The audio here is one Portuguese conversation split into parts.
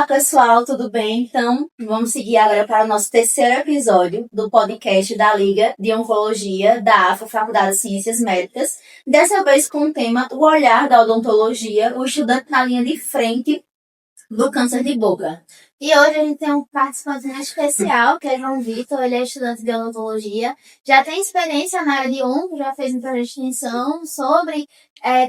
pessoal, tudo bem? Então, vamos seguir agora para o nosso terceiro episódio do podcast da Liga de Oncologia da AFA, Faculdade de Ciências Médicas. Dessa vez com o tema O Olhar da Odontologia, o estudante na linha de frente do câncer de boca. E hoje a gente tem um participante especial, que é João Vitor. Ele é estudante de odontologia, já tem experiência na área de onco, já fez um projeto de extensão sobre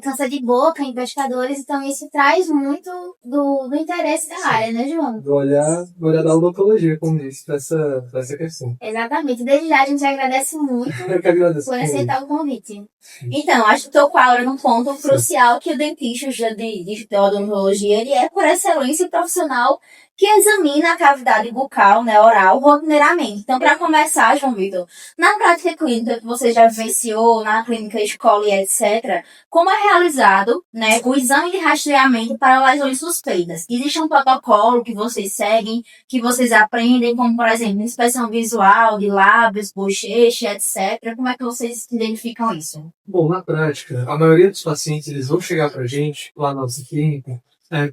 câncer de boca em pescadores, então isso traz muito do interesse da área, né, João? Do olhar da odontologia, como disse, para essa questão. Exatamente. Desde já a gente agradece muito Eu que agradeço por aceitar o convite. Então, acho que tocou agora num ponto crucial que o dentista de odontologia, ele é, por excelência, profissional que examina a cavidade bucal, né, oral, rotineiramente. Então, para começar, João Vitor, na prática clínica que você já vivenciou, na clínica escola e etc., como é realizado, né, o exame de rastreamento para lesões suspeitas? Existe um protocolo que vocês seguem, que vocês aprendem, como, por exemplo, inspeção visual de lábios, bochecha, etc. Como é que vocês identificam isso? Bom, na prática, a maioria dos pacientes eles vão chegar para a gente, lá na nossa clínica,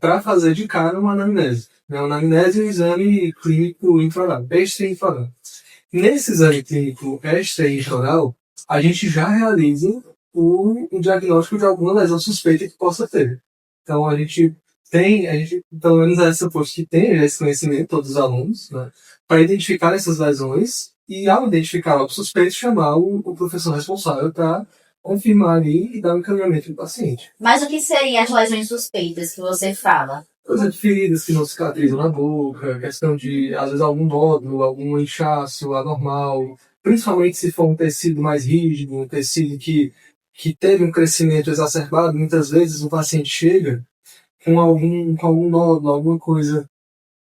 para fazer de cara uma anamnese. Uma anamnese é um exame clínico intraoral, extra-intraoral. Nesse exame clínico extra-intraoral, a gente já realiza o diagnóstico de alguma lesão suspeita que possa ter. Então, a gente pelo menos essa posto que tem esse conhecimento, todos os alunos, né, para identificar essas lesões e, ao identificar o suspeito, chamar o professor responsável para confirmar ali e dar um encaminhamento do paciente. Mas o que seriam as lesões suspeitas que você fala? Por exemplo, feridas que não cicatrizam na boca, questão de, às vezes, algum nódulo, algum inchaço anormal, principalmente se for um tecido mais rígido, um tecido que teve um crescimento exacerbado. Muitas vezes o paciente chega com algum nódulo, alguma coisa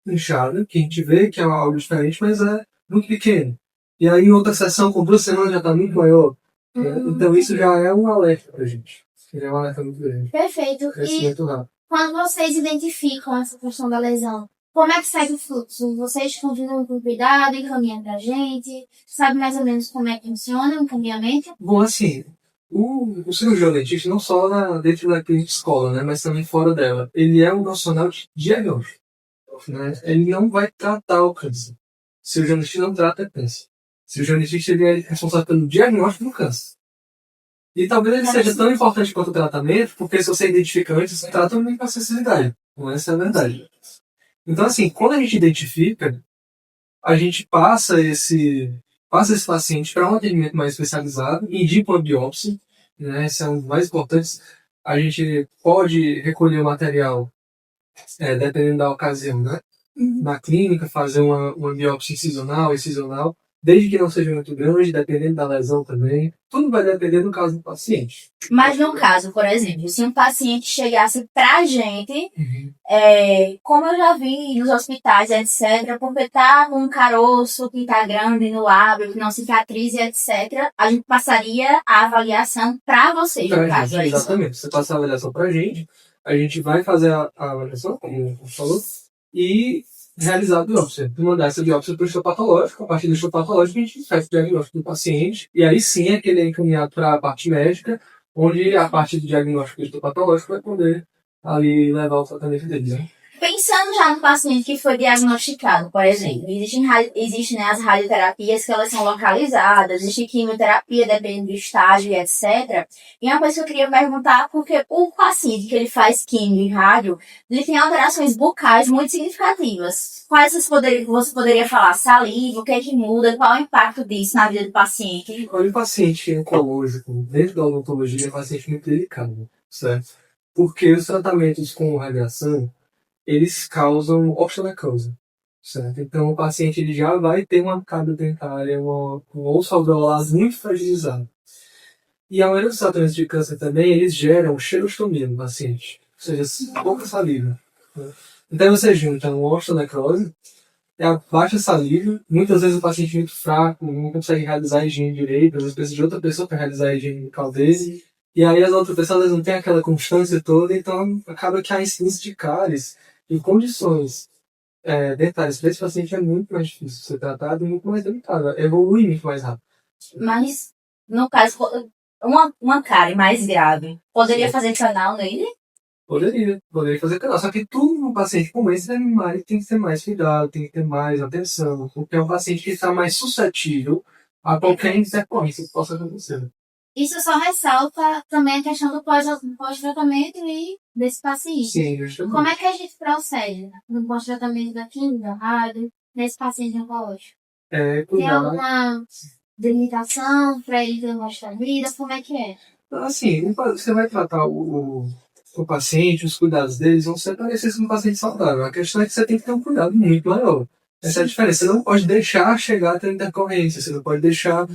inchada, que a gente vê que é algo diferente, mas é muito pequeno. E aí, em outra sessão, com 2 semanas, já está muito maior. Né? Então, isso já é um alerta pra gente. Já é um alerta muito grande. Perfeito. Crescimento rápido. Quando vocês identificam essa questão da lesão, como é que segue o fluxo? Vocês continuam com cuidado, encaminham pra gente? Sabe mais ou menos como é que funciona o encaminhamento? Bom, assim, o cirurgião dentista, não só dentro da clínica de escola, né, mas também fora dela, ele é um profissional de diagnóstico. Né? Ele não vai tratar o câncer. O cirurgião dentista não trata câncer. O cirurgião dentista ele é responsável pelo diagnóstico do câncer. E talvez ele seja tão importante quanto o tratamento, porque se você identifica antes, você trata também com acessibilidade. Não essa é a verdade. Então, assim, quando a gente identifica, a gente passa esse paciente para um atendimento mais especializado, indica uma biópsia, né? Esse é um dos mais importantes. A gente pode recolher o material, dependendo da ocasião, né? Na clínica, fazer uma biópsia incisional, desde que não seja muito grande, dependendo da lesão também. Tudo vai depender do caso do paciente. Mas no caso, por exemplo, se um paciente chegasse pra gente, como eu já vi nos hospitais, etc., porque tá com um caroço que tá grande no lábio, que não cicatriza, etc., a gente passaria a avaliação pra vocês, no caso, é isso? Exatamente. Você passa a avaliação pra gente, a gente vai fazer a avaliação, como você falou, e realizar a biópsia. Mandar essa biópsia para o histopatológico. A partir do histopatológico, a gente faz o diagnóstico do paciente. E aí sim é que ele é encaminhado para a parte médica, onde a parte do diagnóstico histopatológico vai poder ali levar o tratamento dele. Né? Pensando já no paciente que foi diagnosticado, por exemplo, existem, né, as radioterapias que elas são localizadas, existe quimioterapia, dependendo do estágio, etc. E uma coisa que eu queria perguntar, porque o paciente que ele faz quimio e rádio, ele tem alterações bucais muito significativas. Quais você poderia falar? Saliva, o que é que muda, qual é o impacto disso na vida do paciente? Olha, o paciente oncológico, dentro da odontologia, é um paciente muito delicado, certo? Porque os tratamentos com radiação, eles causam osteonecrose, certo? Então, o paciente ele já vai ter uma cárie dentária, um osso alveolar muito fragilizado. E a maioria dos tratamentos de câncer também, eles geram xerostomia no paciente, ou seja, pouca saliva. Né? Então, você junta uma osteonecrose, a baixa saliva, muitas vezes o paciente é muito fraco, não consegue realizar a higiene direito, às vezes precisa de outra pessoa para realizar a higiene bucal dele. E aí as outras pessoas não têm aquela constância toda, então acaba que a incidência de cáries em condições dentárias para esse paciente é muito mais difícil de ser tratado e muito mais delicado, evolui muito mais rápido. Mas, no caso, uma cárie mais grave, poderia fazer canal nele? Poderia fazer canal, só que tudo paciente como esse, ele tem que ter mais cuidado, tem que ter mais atenção, porque é um paciente que está mais suscetível a qualquer intercorrência que possa acontecer. Isso só ressalta também a questão do pós-tratamento e desse paciente. Sim, justamente. Como é que a gente procede no pós-tratamento da química, rádio, nesse paciente oncológico? Tem Cuidar. alguma delimitação para ele ter uma vida? Como é que é? Assim, você vai tratar o paciente, os cuidados deles vão ser parecidos com um paciente saudável. A questão é que você tem que ter um cuidado muito maior. Essa é a diferença. Você não pode deixar chegar até a intercorrência, você não pode deixar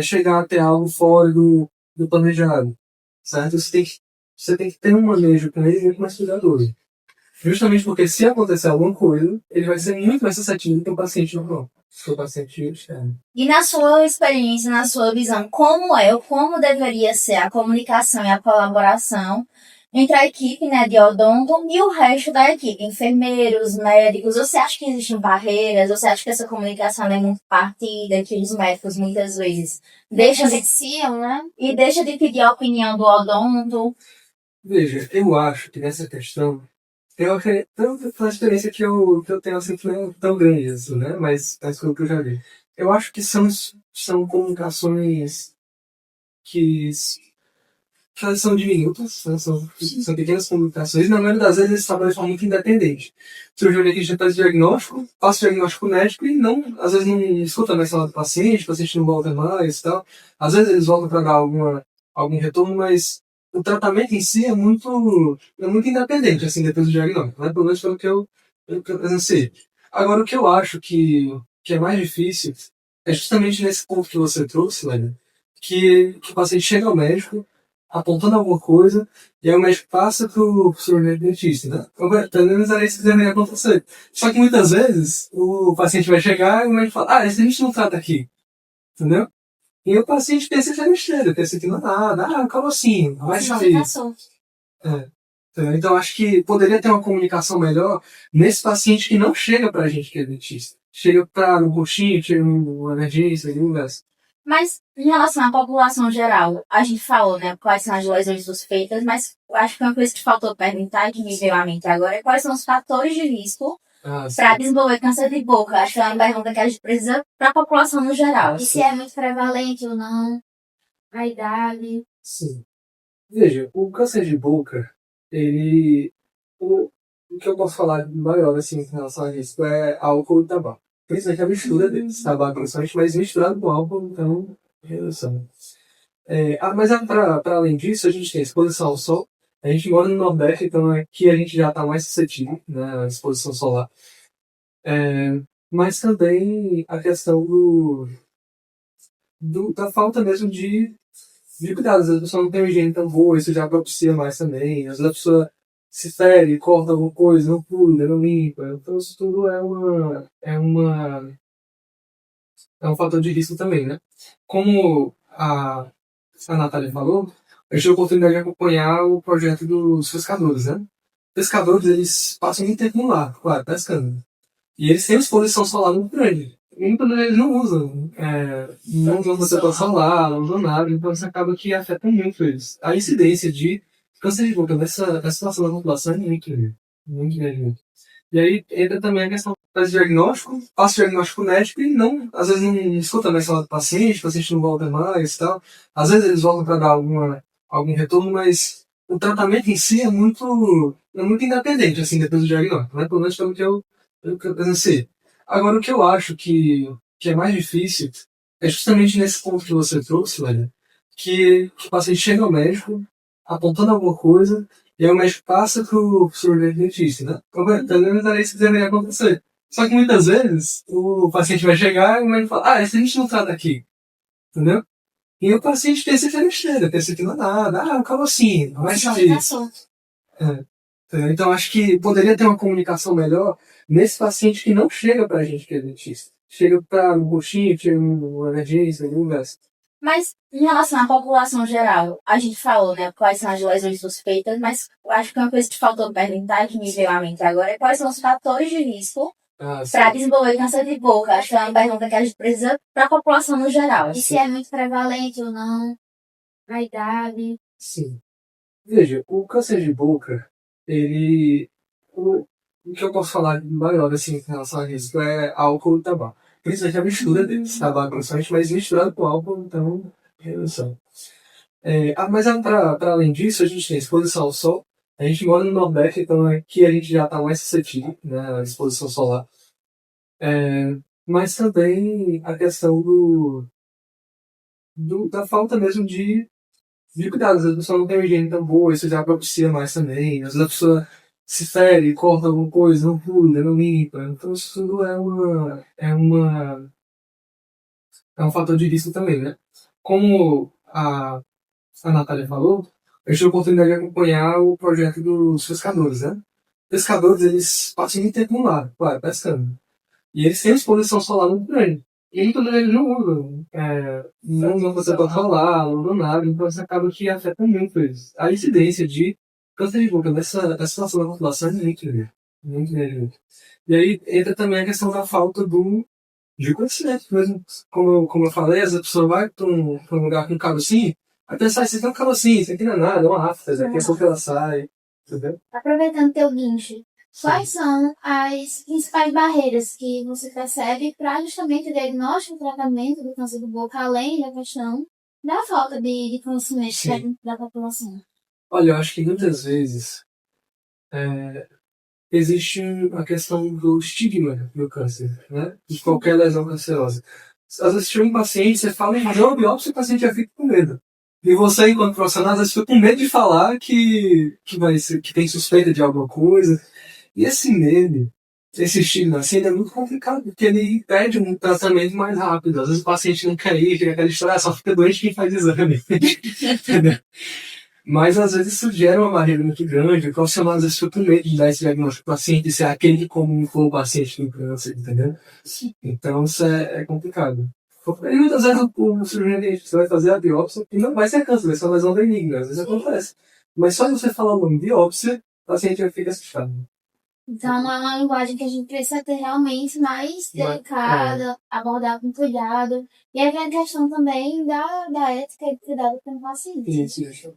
chegar até algo fora do planejado, certo? Você tem que ter um manejo com ele muito mais cuidadoso. Justamente porque se acontecer alguma coisa, ele vai ser muito mais suscetível que o paciente normal, que o paciente externo. E na sua experiência, na sua visão, como deveria ser a comunicação e a colaboração entre a equipe, né, de odonto e o resto da equipe, enfermeiros, médicos? Você acha que existem barreiras? Você acha que essa comunicação é muito partida, que os médicos muitas vezes deixam de pedir a opinião do odonto? Veja, eu acho que nessa questão, eu acredito, tanto pela experiência que eu tenho assim, que não é tão grande isso, né? Mas pelo que eu já vi. Eu acho que são comunicações que elas são diminutas, né? São pequenas comunicações, e na maioria das vezes eles trabalham de forma muito independente. O cirurgião dentista faz o diagnóstico, passa o diagnóstico médico e às vezes não escuta mais falar do paciente, o paciente não volta mais e tal. Às vezes eles voltam para dar algum retorno, mas o tratamento em si é muito independente, assim, depois do diagnóstico, né? Pelo menos pelo que eu presenciei. Agora, o que eu acho que é mais difícil é justamente nesse ponto que você trouxe, velho, que o paciente chega ao médico apontando alguma coisa, e aí o médico passa pro cirurgião dentista, né? Pelo menos era isso que deveria acontecer. Só que muitas vezes o paciente vai chegar e o médico fala, esse a gente não trata aqui. Entendeu? E o paciente pensa que é besteira, pensa que não é nada, como assim? Vai sair. Então acho que poderia ter uma comunicação melhor nesse paciente que não chega pra gente que é dentista. Chega para um roxinho, chega uma emergência, ali, Mas, em relação à população geral, a gente falou, né, quais são as lesões suspeitas, mas acho que uma coisa que faltou perguntar, que me veio à mente agora, é quais são os fatores de risco para desenvolver câncer de boca. Acho que é uma pergunta que a gente precisa para a população no geral. E se é muito prevalente ou não, a idade. Sim. Veja, o câncer de boca, o que eu posso falar maior, assim, em relação a isso, é álcool e tabaco. Principalmente a mistura deles. Tabaco, principalmente, mas misturado com álcool, então, redução. Mas para além disso, a gente tem exposição ao sol. A gente mora no Nordeste, então aqui a gente já está mais suscetível, né, à exposição solar. Mas também a questão da falta mesmo de cuidado. Às vezes a pessoa não tem uma higiene tão boa, isso já propicia mais também. Às vezes a pessoa se fere, corta alguma coisa, não cuida, não limpa. Então isso tudo é um fator de risco também, né? Como a Natália falou, eu tive a oportunidade de acompanhar o projeto dos pescadores, né? Pescadores, eles passam muito tempo no mar, claro, pescando. E eles têm uma exposição solar muito grande. E muitas vezes eles não usam protetor solar, não usam nada, então isso acaba que afeta muito eles. A incidência de câncer de boca nessa situação da população é muito grande. Muito grande. E aí entra também a questão do diagnóstico, passa o diagnóstico médico e às vezes não escuta mais falar do paciente, o paciente não volta mais e tal. Às vezes eles voltam para dar algum retorno, mas o tratamento em si é muito independente, assim, depois do diagnóstico, né? Pelo menos pelo que eu presenciei. Agora, o que eu acho que é mais difícil é justamente nesse ponto que você trouxe, velho, que o paciente chega ao médico apontando alguma coisa, e aí o médico passa pro cirurgião dentista, né? Pelo menos era isso que deveria acontecer. Só que muitas vezes o paciente vai chegar e o médico fala, esse a gente não trata aqui. Entendeu? E o paciente pensa que é besteira, pensa que não é nada. Como assim? Vai sair. Então acho que poderia ter uma comunicação melhor nesse paciente que não chega pra gente que é dentista. Chega para um roxinho, chega uma emergência, algum gasto. Mas, em relação à população geral, a gente falou, né, quais são as lesões suspeitas, mas acho que uma coisa que faltou perguntar, que me veio à mente agora, é quais são os fatores de risco para desenvolver câncer de boca. Acho que é uma pergunta que a gente precisa para a população no geral. E se é muito prevalente ou não, a idade. Sim. Veja, o câncer de boca, o que eu posso falar maior, assim, em relação a risco é álcool e tabaco. Principalmente a mistura deles, tabaco principalmente, mas misturado com álcool, então, redução. Mas para além disso, a gente tem exposição ao sol. A gente mora no Nordeste, então aqui a gente já está mais suscetível, né, à exposição solar. Mas também a questão da falta mesmo de cuidado. Às vezes a pessoa não tem uma higiene tão boa, isso já propicia mais também. Às vezes a pessoa se fere, corta alguma coisa, não cuida, não limpa. Então isso tudo é um fator de risco também, né? Como a Natália falou, eu tive a oportunidade de acompanhar o projeto dos pescadores, né? Pescadores, eles passam muito tempo no mar, claro, pescando. E eles têm uma exposição solar muito grande. E muitos deles não usam. Não usam você para falar, não usam nada, então isso acaba que afeta muito eles. A incidência de câncer de boca dessa situação da população é muito grande. Muito grande. E aí entra também a questão da falta de conhecimento mesmo. Como eu falei, essa pessoa vai para um lugar com carocinho, vai pensar, isso aqui é um carocinho, isso aqui não é nada, é uma afta, daqui a pouco ela sai, entendeu? Aproveitando teu guincho, quais são as principais barreiras que você percebe para justamente o diagnóstico e tratamento do câncer de boca, além da questão da falta de conhecimento técnico da população? Olha, eu acho que muitas vezes existe a questão do estigma do câncer, né? De qualquer lesão cancerosa. Às vezes chega um paciente, você fala em fazer uma biópsia, o paciente já fica com medo. E você, enquanto profissional, às vezes fica com medo de falar que tem suspeita de alguma coisa. E esse medo, esse estigma assim, ele é muito complicado, porque ele impede um tratamento mais rápido. Às vezes o paciente não quer ir, fica aquela história, só fica doente quem faz exame. Entendeu? Mas às vezes isso gera uma barreira muito grande, o profissional às vezes fica com medo de dar esse diagnóstico para o paciente, ser aquele que comunicou o paciente com câncer, entendeu? Então isso é complicado. E muitas vezes o cirurgião dentista vai fazer a biópsia e não vai ser câncer, vai ser uma lesão benigna, às vezes acontece. Mas só de você falar o nome biópsia, o paciente já fica assustado. Então é uma linguagem que a gente precisa ter realmente mais delicada, abordar com cuidado. E aí vem a questão também da ética e cuidado com o paciente. Isso.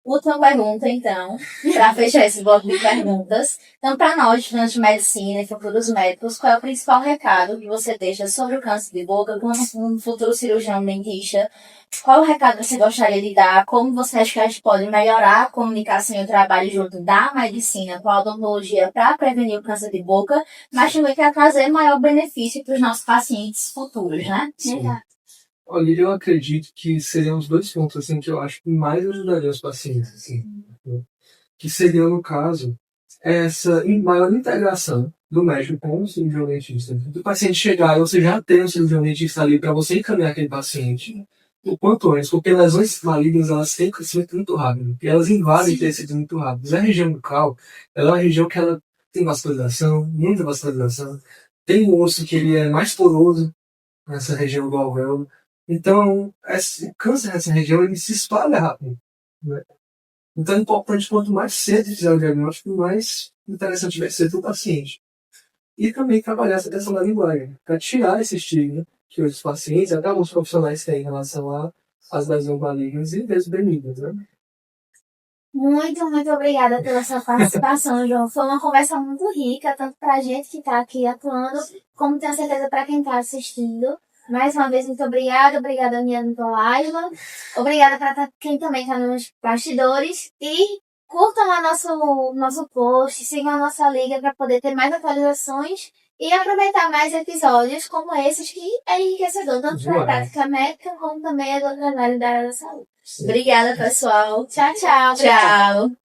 Última pergunta, então, para fechar esse bloco de perguntas. Então, para nós, estudantes de medicina e futuros médicos, qual é o principal recado que você deixa sobre o câncer de boca como um futuro cirurgião dentista? Qual o recado você gostaria de dar? Como você acha que a gente pode melhorar a comunicação e o trabalho junto da medicina com a odontologia para prevenir o câncer de boca, mas também para trazer maior benefício para os nossos pacientes futuros, né? Exato. Olha, eu acredito que seriam os dois pontos assim, que eu acho que mais ajudariam os pacientes. Assim, que seriam, no caso, essa maior integração do médico com o cirurgião dentista. Do paciente chegar e você já tem um cirurgião dentista ali para você encaminhar aquele paciente o quanto antes, porque lesões malignas elas têm crescimento muito rápido, e elas invadem tecidos muito rápido. A região bucal ela é uma região que ela tem vascularização, muita vascularização, tem o osso que ele é mais poroso nessa região do alvéolo. Então, o câncer nessa região ele se espalha rápido. Né? Então é importante, quanto mais cedo fizer o diagnóstico, mais interessante vai ser para o paciente. E também trabalhar essa questão da linguagem, para tirar esse estigma que os pacientes, até alguns profissionais têm em relação às lesões malignas e vezes benignas. Né? Muito obrigada pela sua participação, João. Foi uma conversa muito rica, tanto para a gente que está aqui atuando, como tenho certeza para quem está assistindo. Mais uma vez, muito obrigada. Obrigada, Aniane Polaisla. Obrigada para quem também está nos bastidores. E curtam lá nosso post, sigam a nossa liga para poder ter mais atualizações e aproveitar mais episódios como esses que é enriquecedor, tanto para a prática médica como também a do trabalho da área da saúde. Obrigada, pessoal. Tchau, tchau. Tchau.